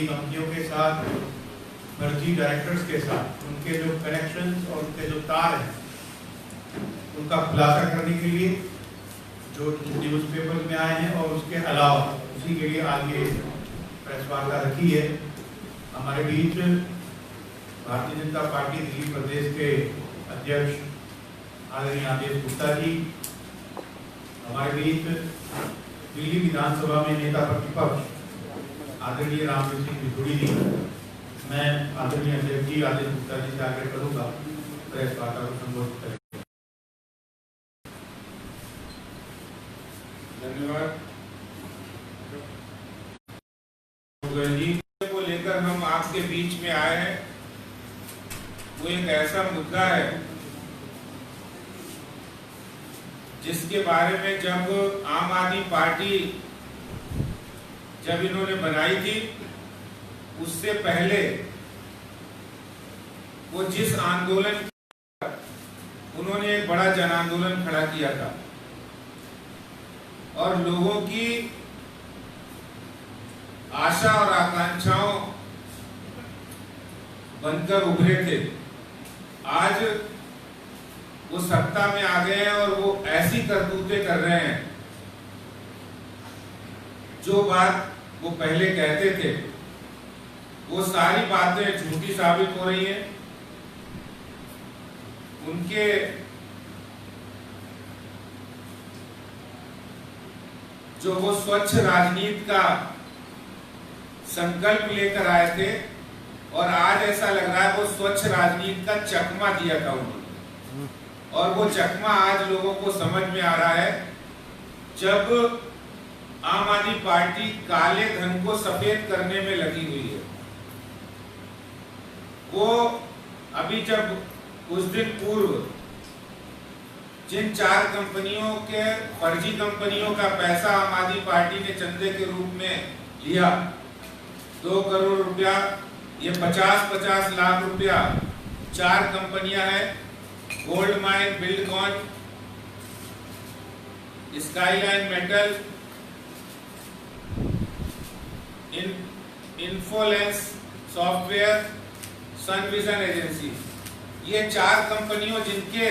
फर्जी कंपनियों के साथ, फर्जी डायरेक्टर्स के साथ उनके जो कनेक्शंस और उनके जो तार हैं उनका खुलासा करने के लिए जो न्यूज़पेपर में आए हैं, और उसके अलावा उसी के लिए आज ये प्रेस वार्ता रखी है। हमारे बीच भारतीय जनता पार्टी दिल्ली प्रदेश के अध्यक्ष आदरणीय आदेश गुप्ता जी, हमारे बीच दिल्ली विधानसभा में नेता प्रतिपक्ष आदरणीय रामवीर सिंह बिधूड़ी जी। मैं आदरणीय अध्यक्ष जी आदेश गुप्ता जी से आग्रह करूंगा प्रेस वार्ता को संबोधित करें। धन्यवाद जी को लेकर हम आपके बीच में आए हैं। वो एक ऐसा मुद्दा है जिसके बारे में जब आम आदमी पार्टी जब इन्होंने बनाई थी, उससे पहले वो जिस आंदोलन उन्होंने एक बड़ा जन आंदोलन खड़ा किया था और लोगों की आशा और आकांक्षाओं बनकर उभरे थे। आज वो सत्ता में आ गए हैं और वो ऐसी करतूतें कर रहे हैं जो बात वो पहले कहते थे वो सारी बातें झूठी साबित हो रही हैं। उनके जो वो स्वच्छ राजनीति का संकल्प लेकर आए थे और आज ऐसा लग रहा है वो स्वच्छ राजनीति का चकमा दिया था उन्होंने, और वो चकमा आज लोगों को समझ में आ रहा है। जब आम आदमी पार्टी काले धन को सफेद करने में लगी हुई है, वो अभी जब कुछ दिन पूर्व जिन 4 कंपनियों के फर्जी कंपनियों का पैसा आम आदमी पार्टी ने चंदे के रूप में लिया, 2 करोड़ रुपया, ये 50-50 लाख रुपया 4 कंपनियां हैं, Gold Mine, Buildcon, Skyline Metal, Infolance Software, Sun Vision Agency. ये 4 कंपनियों जिनके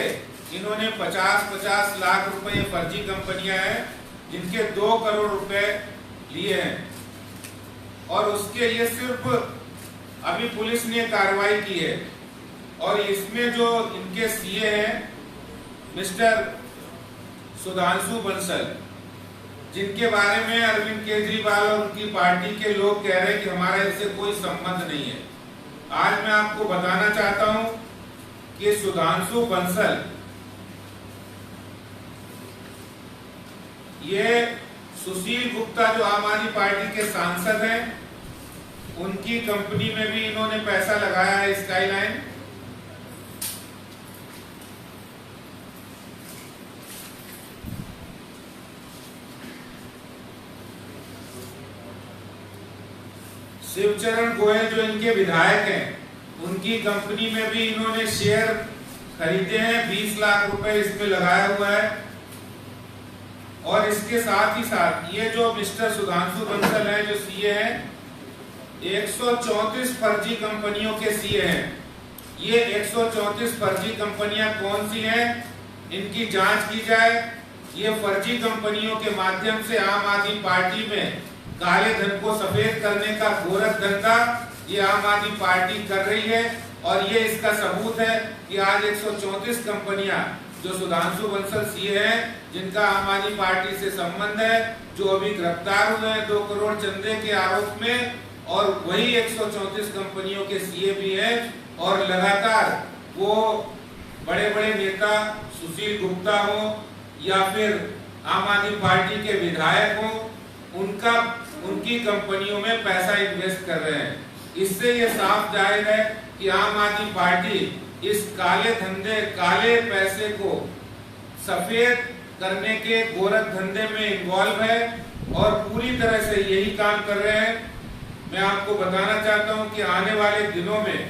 इन्होंने 50-50 लाख रुपए फर्जी कंपनियां हैं जिनके 2 करोड़ रुपए लिए हैं, और उसके लिए सिर्फ अभी पुलिस ने कार्रवाई की है। और इसमें जो इनके सीए हैं मिस्टर सुधांशु बंसल, जिनके बारे में अरविंद केजरीवाल और उनकी पार्टी के लोग कह रहे हैं कि हमारा इससे कोई संबंध नहीं है। आज मैं आपको बताना चाहता हूं कि सुधांशु बंसल ये सुशील गुप्ता जो आम आदमी पार्टी के सांसद हैं, उनकी कंपनी में भी इन्होंने पैसा लगाया है, स्काईलाइन। शिवचरण गोयल जो इनके विधायक हैं, उनकी कंपनी में भी इन्होंने शेयर खरीदे हैं, 20 लाख रुपए इसमें लगाया हुआ है। और इसके साथ ही साथ ये जो मिस्टर सुधांशु बंसल हैं जो सीए हैं, 134 फर्जी कंपनियों के सीए हैं। ये 134 फर्जी कंपनियां कौन सी हैं, इनकी जांच की जाए। ये फर्जी कंपनियों के माध्यम से आम आदमी पार्टी में काले धन को सफेद करने का गोरख धंधा ये आम आदमी पार्टी कर रही है। और ये इसका सबूत है कि आज 134 कंपनियां जो सुधांशु बंसल सीए हैं, जिनका आम आदमी पार्टी से संबंध है, जो अभी गिरफ्तार हुए हैं 2 करोड़ चंदे के आरोप में, और वही 134 कंपनियों के सीए भी हैं। और लगातार वो बड़े बड़े नेता सुशील गुप्ता हो या फिर आम आदमी पार्टी के विधायक हो, उनकी कंपनियों में पैसा इन्वेस्ट कर रहे हैं। इससे ये साफ जाहिर है कि आम आदमी पार्टी इस काले धंधे, काले पैसे को सफेद करने के गोरख धंधे में इन्वॉल्व है और पूरी तरह से यही काम कर रहे हैं। मैं आपको बताना चाहता हूं कि आने वाले दिनों में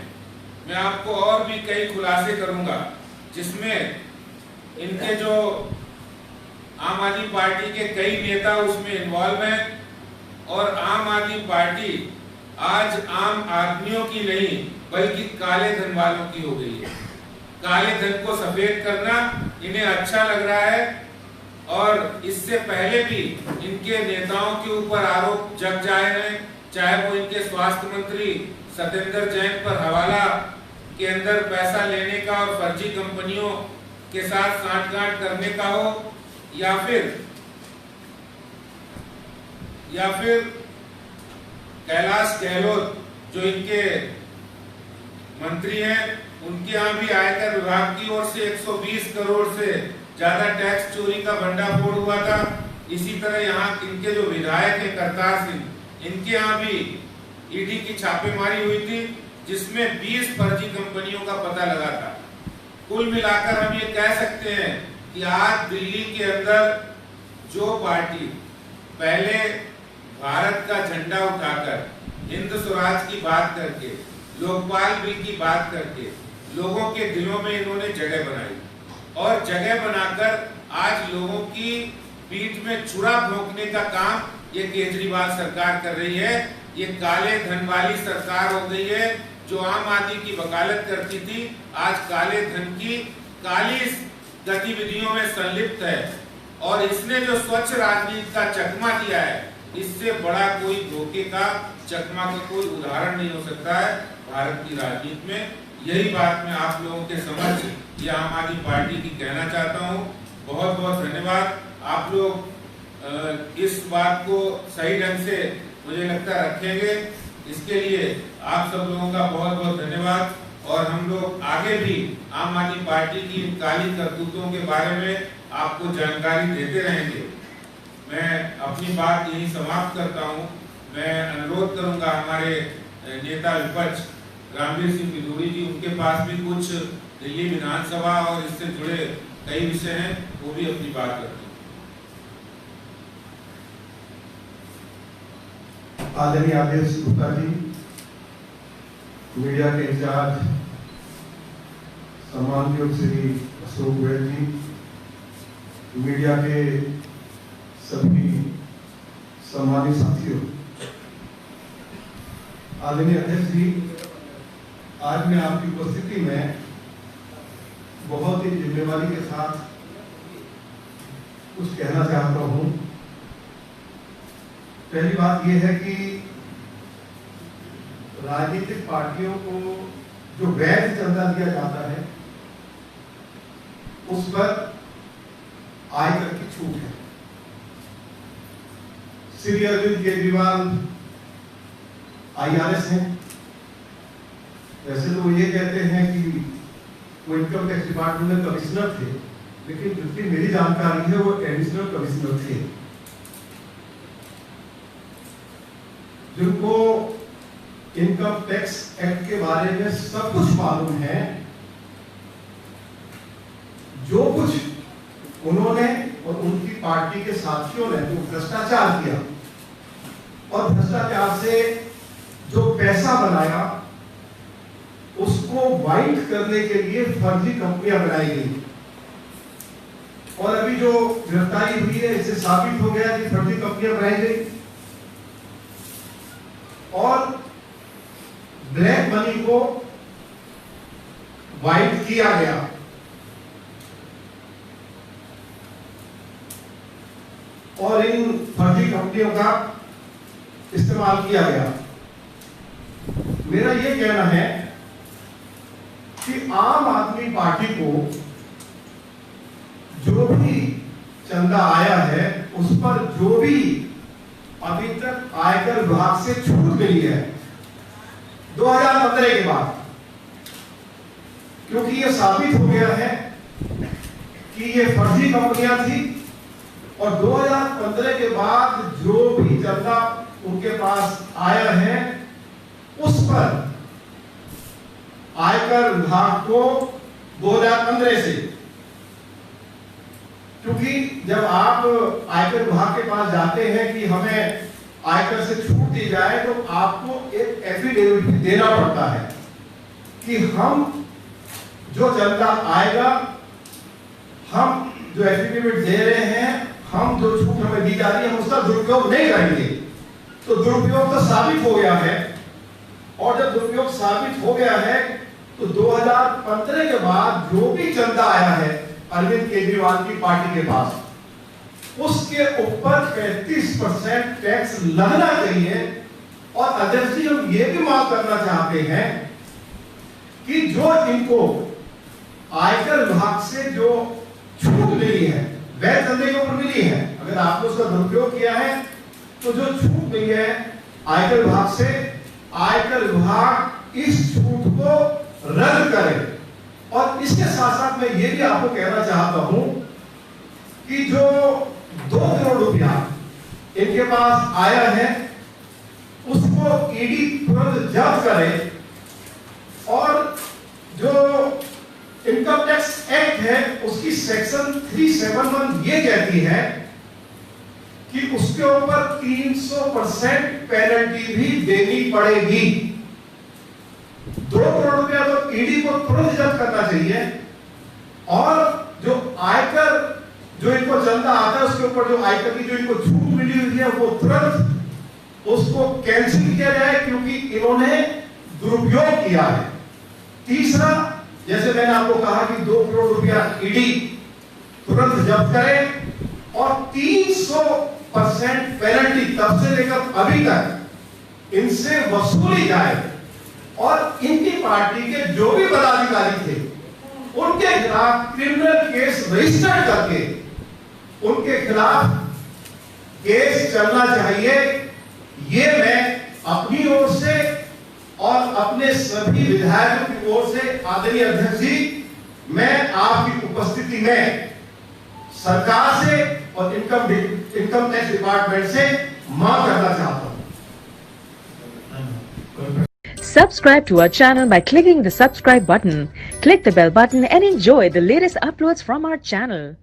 मैं आपको और भी कई खुलासे करूंगा, जिसमें इनके जो आम आदमी पार्टी के कई नेता उसमें इन्वॉल्व हैं और आम आदमी पार्टी आज आम आदमियों की नहीं बल्कि काले धन वालों की हो गई है। काले धन को सफेद करना इन्हें अच्छा लग रहा है और इससे पहले भी इनके नेताओं के ऊपर आरोप जग जाए हैं, चाहे वो इनके स्वास्थ्य मंत्री सत्येंद्र जैन पर हवाला के अंदर पैसा लेने का और फर्जी कंपनियों के साथ सांठगांठ करने का हो, या फिर कैलाश गहलोत जो इनके मंत्री हैं, उनके यहाँ भी आयकर विभाग की ओर से 120 करोड़ से ज्यादा टैक्स चोरी का भंडाफोड़ हुआ था। इसी तरह यहाँ इनके जो विधायक हैं करतार सिंह, इनके यहाँ भी ईडी की छापेमारी हुई थी जिसमें 20 फर्जी कंपनियों का पता लगा था। कुल मिलाकर हम ये कह सकते हैं कि आज दिल्ली के अंदर जो पार्टी पहले भारत का झंडा उठाकर हिंद स्वराज की बात करके लोकपाल बिल की बात करके लोगों के दिलों में इन्होंने जगह बनाई और जगह बनाकर आज लोगों की पीठ में छुरा भोंकने का काम ये केजरीवाल सरकार कर रही है। ये काले धन वाली सरकार हो गई है। जो आम आदमी की वकालत करती थी आज काले धन की काली गतिविधियों में संलिप्त है और इसने जो स्वच्छ राजनीति का चकमा दिया है, इससे बड़ा कोई धोखे का चकमा का कोई उदाहरण नहीं हो सकता है भारत की राजनीति में। यही बात मैं आप लोगों के समक्ष ये आम आदमी पार्टी की कहना चाहता हूँ। बहुत बहुत धन्यवाद। आप लोग इस बात को सही ढंग से मुझे लगता है रखेंगे, इसके लिए आप सब लोगों का बहुत बहुत धन्यवाद। और हम लोग आगे भी आम आदमी पार्टी की काली करतूतों के बारे में आपको जानकारी देते रहेंगे। मैं अपनी बात यही समाप्त करता हूँ। मैं अनुरोध करूंगा हमारे नेता विपक्ष रामवीर सिंह बिधूड़ी जी, उनके पास भी कुछ दिल्ली विधानसभा और इससे जुड़े कई विषय हैं, वो भी अपनी बात करते हैं। आदरणीय आदेश गुप्ता जी, मीडिया के इंचार्ज सम्माननीय श्री अशोक गोयल जी, मीडिया के सभी सम्मानित साथियों, आदरणीय अध्यक्ष जी, आज मैं आपकी उपस्थिति में बहुत ही जिम्मेवारी के साथ कुछ कहना चाहता हूं। पहली बात यह है कि राजनीतिक पार्टियों को जो वैध चंदा दिया जाता है उस पर आयकर की छूट है। श्री अरविंद केजरीवाल IRS हैं। वैसे तो वो ये कहते हैं कि वो इनकम टैक्स डिपार्टमेंट में कमिश्नर थे, लेकिन जितनी मेरी जानकारी है वो एडिशनल कमिश्नर थे, जिनको इनकम टैक्स एक्ट के बारे में सब कुछ मालूम है। जो कुछ उन्होंने और उनकी पार्टी के साथियों ने जो भ्रष्टाचार किया और भ्रष्टाचार से जो पैसा बनाया, उसको वाइट करने के लिए फर्जी कंपनियां बनाई गई। और अभी जो गिरफ्तारी हुई है, इससे साबित हो गया कि फर्जी कंपनियां बनाई गई और ब्लैक मनी को वाइट किया गया। और इन फर्जी कंपनियों का इस्तेमाल किया गया। मेरा यह कहना है कि आम आदमी पार्टी को जो भी चंदा आया है उस पर जो भी अभी तक आयकर विभाग से छूट मिली है 2015 के बाद, क्योंकि यह साबित हो गया है कि ये फर्जी कंपनियां थी और 2015 के बाद जो भी चंदा उनके पास आया है उस पर आयकर विभाग को 2015 से, क्योंकि जब आप आयकर विभाग के पास जाते हैं कि हमें आयकर से छूट दी जाए तो आपको एक एफिडेविट भी देना पड़ता है कि हम जो चंदा आएगा, हम जो एफिडेविट दे रहे हैं, हम जो छूट हमें दी जा रही है हम उसका दुरुपयोग नहीं करेंगे। तो दुरुपयोग तो साबित हो गया है और जब दुरुपयोग साबित हो गया है तो 2015 के बाद जो भी चंदा आया है अरविंद केजरीवाल की पार्टी के पास, उसके ऊपर 35% टैक्स लगना चाहिए। और अध्यक्ष जी, हम ये भी मांग करना चाहते हैं कि जो इनको आयकर विभाग से जो छूट मिली है, वह चंदे के ऊपर मिली है, अगर आपने उसका दुरुपयोग किया है तो जो छूट मिली है आयकर विभाग से, आयकर विभाग इस छूट को रद्द करे। और इसके साथ साथ मैं ये भी आपको कहना चाहता हूं कि जो 2 करोड़ रुपया इनके पास आया है उसको ईडी तुरंत जब्त करे। और जो इनकम टैक्स एक्ट है उसकी सेक्शन 371 ये कहती है कि उसके ऊपर 300% पेनल्टी भी देनी पड़ेगी। 2 करोड़ रुपया तो ईडी को तुरंत जब्त करना चाहिए और जो आयकर जो इनको चंदा आता है उसके ऊपर जो आयकर की जो इनको छूट मिली हुई है वो तुरंत उसको कैंसिल किया जाए, क्योंकि इन्होंने दुरुपयोग किया है। तीसरा, जैसे मैंने आपको कहा कि 2 करोड़ रुपया ईडी तुरंत जब्त करे और 300% पेनल्टी तब से लेकर अभी तक इनसे वसूली जाए। और इनकी पार्टी के जो भी पदाधिकारी थे उनके खिलाफ क्रिमिनल केस रजिस्टर करके उनके खिलाफ केस चलना चाहिए। ये मैं अपनी ओर से और अपने सभी विधायकों की ओर से, आदरणीय अध्यक्ष जी, मैं आपकी उपस्थिति में सरकार से और इनकम टैक्स डिपार्टमेंट से मांग करना चाहता हूं। Subscribe to our channel by clicking the subscribe button. Click the bell button and enjoy the latest uploads from our channel.